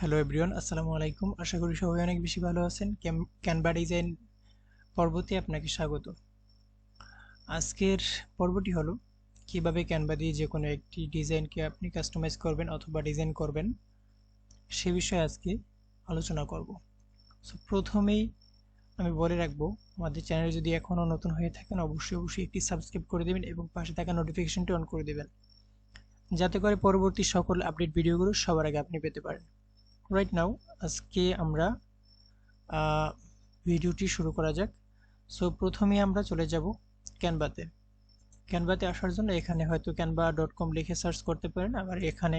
Hello everyone, আসসালামু আলাইকুম। আশা করি সবাই অনেক বেশি ভালো আছেন। ক্যানভা ডিজাইন পর্বতে আপনাকে স্বাগত। আজকের পর্বটি হলো কিভাবে ক্যানভা দিয়ে যে কোনো একটি ডিজাইনকে আপনি কাস্টমাইজ করবেন অথবা ডিজাইন করবেন সে বিষয়ে আজকে আলোচনা করব। সো প্রথমেই আমি বলে রাখবো, আমাদের চ্যানেলে যদি এখনও নতুন হয়ে থাকেন অবশ্যই একটি সাবস্ক্রাইব করে দেবেন এবং পাশে থাকা নোটিফিকেশনটি অন করে দেবেন, যাতে করে পরবর্তী সকল আপডেট ভিডিওগুলো সবার আগে আপনি পেতে পারেন। রাইট নাও আজকে আমরা ভিডিওটি শুরু করা যাক। সো প্রথমেই আমরা চলে যাব ক্যানভাতে। ক্যানভাতে আসার জন্য এখানে হয়তো canva.com লিখে সার্চ করতে পারেন, আবার এখানে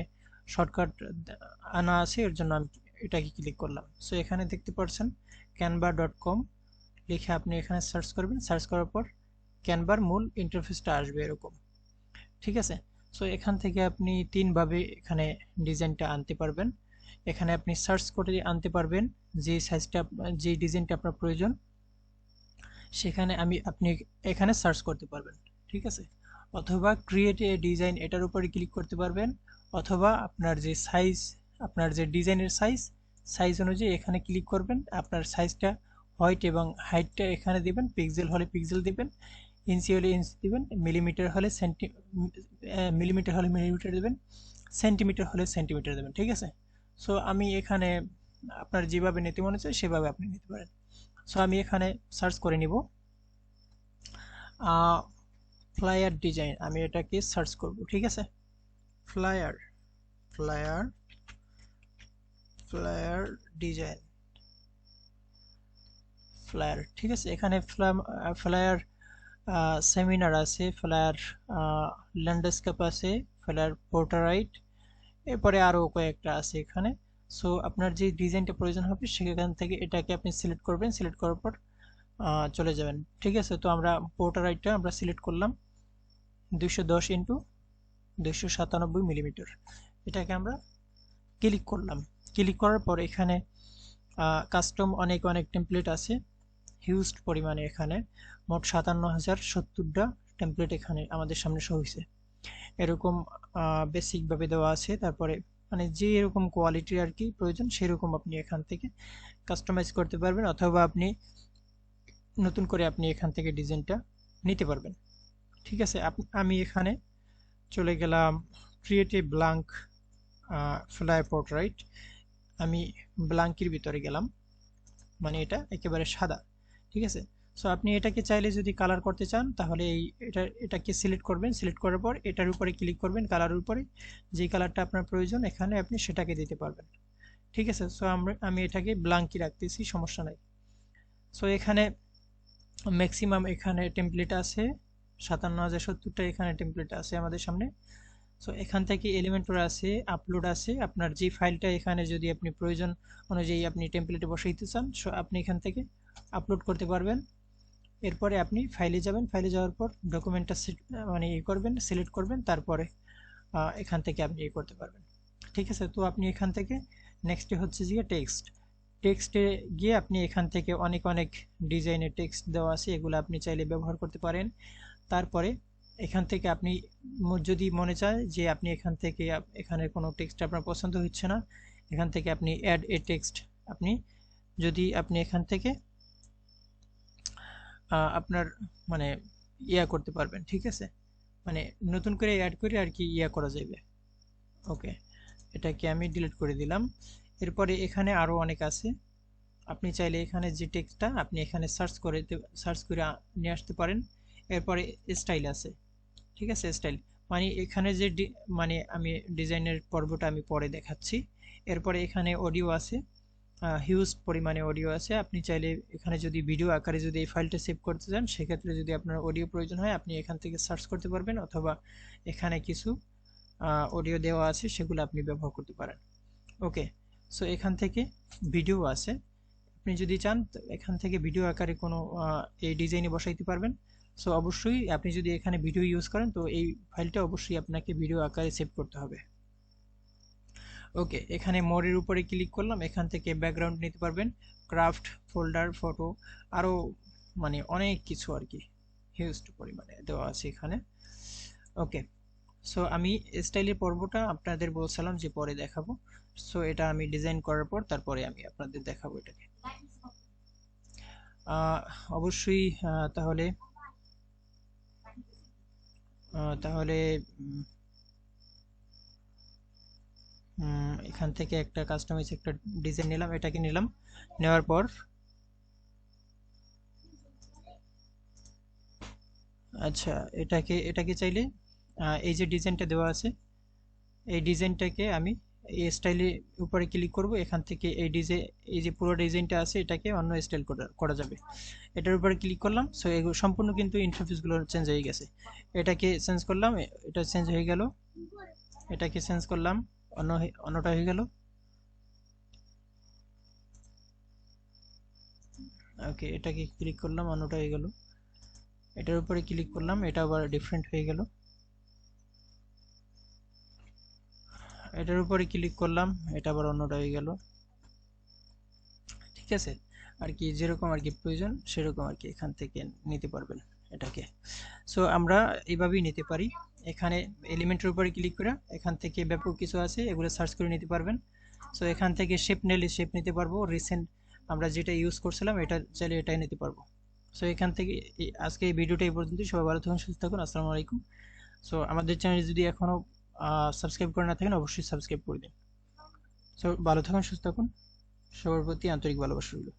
শর্টকাট আনা আছে, এর জন্য আমি এটাকে ক্লিক করলাম। সো এখানে দেখতে পাচ্ছেন canva.com লিখে আপনি এখানে সার্চ করবেন। সার্চ করার পর ক্যানভার মূল ইন্টারফেসটা আসবে এরকম, ঠিক আছে। সো এখান থেকে আপনি তিনভাবে এখানে ডিজাইনটা আনতে পারবেন। এখানে আপনি সার্চ করে আনতে পারবেন যে সাইজটা, যে ডিজাইনটা আপনার প্রয়োজন, সেখানে আপনি এখানে সার্চ করতে পারবেন, ঠিক আছে। অথবা ক্রিয়েট এ ডিজাইন এটার উপরে ক্লিক করতে পারবেন, অথবা আপনার যে সাইজ, আপনার যে ডিজাইনের সাইজ অনুযায়ী এখানে ক্লিক করবেন। আপনার সাইজটা হোয়াইট এবং হাইটটা এখানে দিবেন, পিক্সেল হলে পিক্সেল দিবেন, ইঞ্চি হলে ইঞ্চি দিবেন, মিলিমিটার হলে মিলিমিটার দেবেন, সেন্টিমিটার হলে সেন্টিমিটার দেবেন, ঠিক আছে। সো আমি এখানে আপনার যেভাবে নিতে মনে চায় সেভাবে আপনি নিতে পারেন। সো আমি এখানে সার্চ করে নিব ফ্লায়ার ডিজাইন, আমি এটাকে সার্চ করব, ঠিক আছে। Flyer flyer flyer design, flyer, ঠিক আছে। এখানে ফ্লায়ার সেমিনার আছে, ফ্লায়ার ল্যান্ডস্কেপ আছে, ফ্লায়ার পোর্ট্রেইট, এরপরে আরও কয়েকটা আছে এখানে। সো আপনার যে ডিজাইনটা প্রয়োজন হবে সেখান থেকে এটাকে আপনি সিলেক্ট করবেন, সিলেক্ট করার পর চলে যাবেন, ঠিক আছে। তো আমরা পোর্ট্রেইটটা আমরা সিলেক্ট করলাম 210 ইন্টু 297 মিলিমিটার, এটাকে আমরা ক্লিক করলাম। ক্লিক করার পর এখানে কাস্টম অনেক টেমপ্লেট আছে, হিউজ পরিমাণে। এখানে মোট 57,070টা টেমপ্লেট এখানে আমাদের সামনে শো হয়েছে। এরকম বেসিকভাবে দেওয়া আছে, তারপরে মানে যে এরকম কোয়ালিটির আর কি প্রয়োজন সেরকম আপনি এখান থেকে কাস্টমাইজ করতে পারবেন, অথবা আপনি নতুন করে আপনি এখান থেকে ডিজাইনটা নিতে পারবেন, ঠিক আছে। আমি এখানে চলে গেলাম create a blank fly portrait. আমি ব্ল্যাঙ্কের ভিতরে গেলাম, মানে এটা একেবারে সাদা, ঠিক আছে। সো আপনি এটাকে চাইলে যদি কালার করতে চান তাহলে এটাকে সিলেক্ট করবেন, সিলেক্ট করার পর এটার উপরে ক্লিক করবেন, কালারের উপরে যে কালারটা আপনার প্রয়োজন এখানে আপনি সেটাকে দিতে পারবেন, ঠিক আছে। সো আমি এটাকে ব্ল্যাঙ্কই রাখতেছি, সমস্যা নাই। সো এখানে ম্যাক্সিমাম এখানে টেমপ্লেট আছে 57,070টা এখানে টেমপ্লেট আছে আমাদের সামনে। সো এখান থেকে এলিমেন্টর আছে, আপলোড আছে, আপনার যে ফাইলটা এখানে যদি আপনি প্রয়োজন অনুযায়ী আপনি টেমপ্লেটে বসাইতে চান সো আপনি এখান থেকে আপলোড করতে পারবেন। এরপরে আপনি ফাইলে যাবেন, ফাইলে যাওয়ার পর ডকুমেন্টটা মানে করবেন, সিলেক্ট করবেন, তারপরে এখান থেকে আপনি করতে পারবেন, ঠিক আছে। তো আপনি এখান থেকে নেক্সটে হচ্ছে যে টেক্সটে গিয়ে আপনি এখান থেকে অনেক ডিজাইনের টেক্সট দেওয়া আছে, এগুলো আপনি চাইলে ব্যবহার করতে পারেন। তারপরে এখান থেকে আপনি যদি মনে চায় যে আপনি এখান থেকে এখানে কোনো টেক্সট আপনার পছন্দ হচ্ছে না, এখান থেকে আপনি অ্যাড এ টেক্সট, আপনি এখান থেকে আপনার মানে করতে পারবেন, ঠিক আছে। মানে নতুন করে অ্যাড করে আর কি করা যাবে। ওকে, এটাকে আমি ডিলিট করে দিলাম। এরপরে এখানে আরও অনেক আছে, আপনি চাইলে এখানে যে টেক্সটটা আপনি এখানে সার্চ করে নিয়ে আসতে পারেন। এরপরে স্টাইল আছে, ঠিক আছে। স্টাইল মানে এখানে যে মানে আমি ডিজাইনের পর্বটা আমি পরে দেখাচ্ছি। এরপরে এখানে অডিও আছে, হিউজ পরিমাণে অডিও আছে। আপনি চাইলে এখানে যদি ভিডিও আকারে যদি এই ফাইলটা সেভ করতে চান সেক্ষেত্রে যদি আপনার অডিও প্রয়োজন হয় আপনি এখান থেকে সার্চ করতে পারবেন, অথবা এখানে কিছু অডিও দেওয়া আছে সেগুলো আপনি ব্যবহার করতে পারেন। ওকে, সো এখান থেকে ভিডিও আছে, আপনি যদি চান এখান থেকে ভিডিও আকারে কোনো এই ডিজাইনে বসাইতে পারবেন। সো অবশ্যই আপনি যদি এখানে ভিডিও ইউজ করেন তো এই ফাইলটা অবশ্যই আপনাকে ভিডিও আকারে সেভ করতে হবে। ওকে, এখানে মোরের উপরে ক্লিক করলাম, এখান থেকে ব্যাকগ্রাউন্ড নিতে পারবেন, ক্রাফট, ফোল্ডার, ফটো, আরও মানে অনেক কিছু আর কি হিউজ পরিমাণে দেওয়া আছে এখানে। ওকে, সো আমি স্টাইলের পর্বটা আপনাদের বলছিলাম যে পরে দেখাবো। সো এটা আমি ডিজাইন করার পর তারপরে আমি আপনাদের দেখাবো এটাকে। আহ, অবশ্যই তাহলে তাহলে উম, এখান থেকে একটা কাস্টমাইজ একটা ডিজাইন নিলাম, এটাকে নিলাম, নেওয়ার পর আচ্ছা এটাকে চাইলে এই যে ডিজাইনটা দেওয়া আছে এই ডিজাইনটাকে আমি এই স্টাইলে উপরে ক্লিক করব, এখান থেকে এই যে পুরো ডিজাইনটা আছে এটাকে অন্য স্টাইল করা যাবে। এটার উপরে ক্লিক করলাম, সো এগুলো সম্পূর্ণ কিন্তু ইন্টারফেসগুলো চেঞ্জ হয়ে গেছে। এটাকে চেঞ্জ করলাম, এটা চেঞ্জ হয়ে গেল, এটাকে চেঞ্জ করলাম, অন্যটা হয়ে গেল। ওকে, এটাকে ক্লিক করলাম, অন্যটা হয়ে গেল। এটার উপরে ক্লিক করলাম, এটা আবার ডিফারেন্ট হয়ে গেল। এটার উপরে ক্লিক করলাম, এটা আবার অন্যটা হয়ে গেল। ঠিক আছে, আর কি যেরকম আর কি প্রয়োজন সেরকম আর কি এখান থেকে নিতে পারবেন এটাকে। সো আমরা এইভাবেই নিতে পারি। এখানে এলিমেন্টের উপরে ক্লিক করে এখান থেকে ব্যাপক কিছু আছে এগুলো সার্চ করে নিতে পারবেন। সো এখান থেকে শেপ নিলে শেপ নিতে পারবো, রিসেন্ট আমরা যেটা ইউজ করছিলাম এটা চাইলে এটাই নিতে পারবো। সো এখান থেকে আজকে এই ভিডিওটা এই পর্যন্তই। সবাই ভালো থাকুন, সুস্থ থাকুন, আসসালামু আলাইকুম। সো আমাদের চ্যানেল যদি এখনো সাবস্ক্রাইব করে না থাকেন অবশ্যই সাবস্ক্রাইব করে দিন। সো ভালো থাকুন, সুস্থ থাকুন, সবার প্রতি আন্তরিক ভালোবাসা রইল।